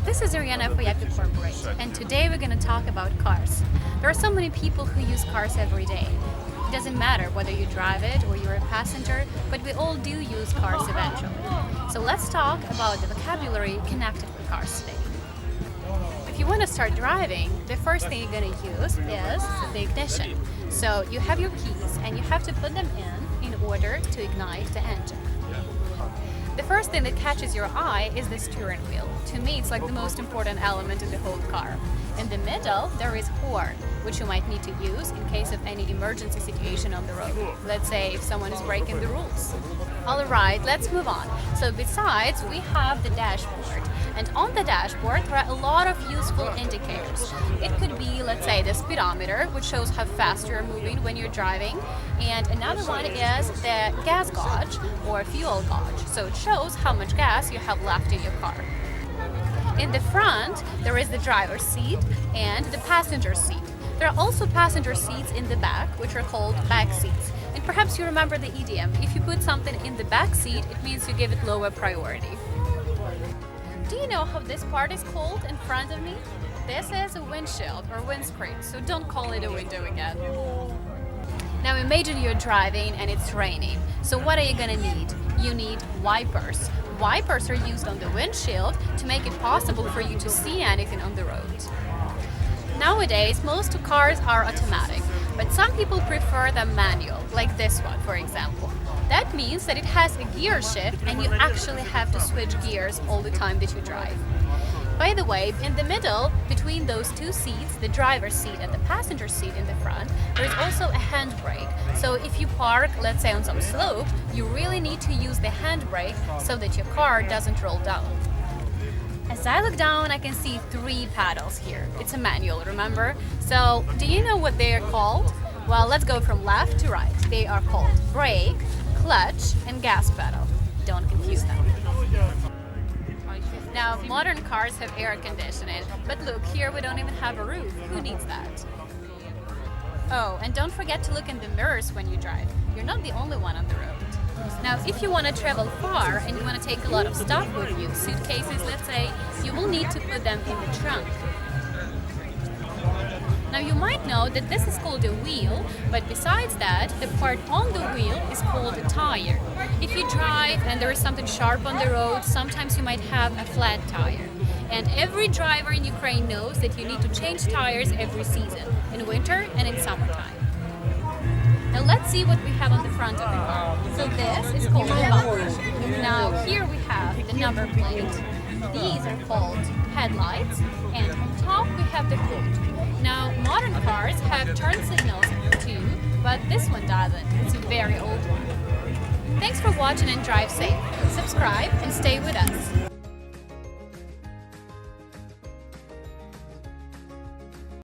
This is Ariana for Yappi Corporate, and today we're going to talk about cars. There are so many people who use cars every day. It doesn't matter whether you drive it or you're a passenger, but we all do use cars eventually. So let's talk about the vocabulary connected with cars today. If you want to start driving, the first thing you're going to use is the ignition. So you have your keys and you have to put them in order to ignite the engine. The first thing that catches your eye is the steering wheel. To me, it's like the most important element in the whole car. In the middle, there is horn, which you might need to use in case of any emergency situation on the road. Let's say if someone is breaking the rules. All right, let's move on. So besides, we have the dashboard. And on the dashboard, there are a lot of useful indicators. It could be, let's say, the speedometer, which shows how fast you're moving when you're driving. And another one is the gas gauge or fuel gauge. So it shows how much gas you have left in your car. In the front, there is the driver's seat and the passenger seat. There are also passenger seats in the back, which are called back seats. And perhaps you remember the idiom, if you put something in the back seat, it means you give it lower priority. Do you know how this part is called in front of me? This is a windshield or windscreen, so don't call it a window again. Now imagine you're driving and it's raining. So what are you gonna need? You need wipers. Wipers are used on the windshield to make it possible for you to see anything on the road. Nowadays, most cars are automatic, but some people prefer them manual, like this one, for example. That means that it has a gear shift and you actually have to switch gears all the time that you drive. By the way, in the middle, between those two seats, the driver's seat and the passenger seat in the front, there is also a handbrake. So if you park, let's say on some slope, you really need to use the handbrake so that your car doesn't roll down. As I look down, I can see 3 paddles here. It's a manual, remember? So do you know what they are called? Well, let's go from left to right. They are called brake, clutch, and gas pedal. Don't confuse them. Now, modern cars have air conditioning, but look, here we don't even have a roof. Who needs that? Oh, and don't forget to look in the mirrors when you drive. You're not the only one on the road. Now, if you want to travel far and you want to take a lot of stuff with you, suitcases, let's say, you will need to put them in the trunk. Now you might know that this is called a wheel, but besides that, the part on the wheel is called a tire. If you drive and there is something sharp on the road, sometimes you might have a flat tire. And every driver in Ukraine knows that you need to change tires every season, in winter and in summertime. Now let's see what we have on the front of the car. So this is called the bumper. Now here we have the number plate. These are called headlights, and on top we have the hood. Now, modern cars have turn signals too, but this one doesn't. It's a very old one. Thanks for watching and drive safe. Subscribe and stay with us.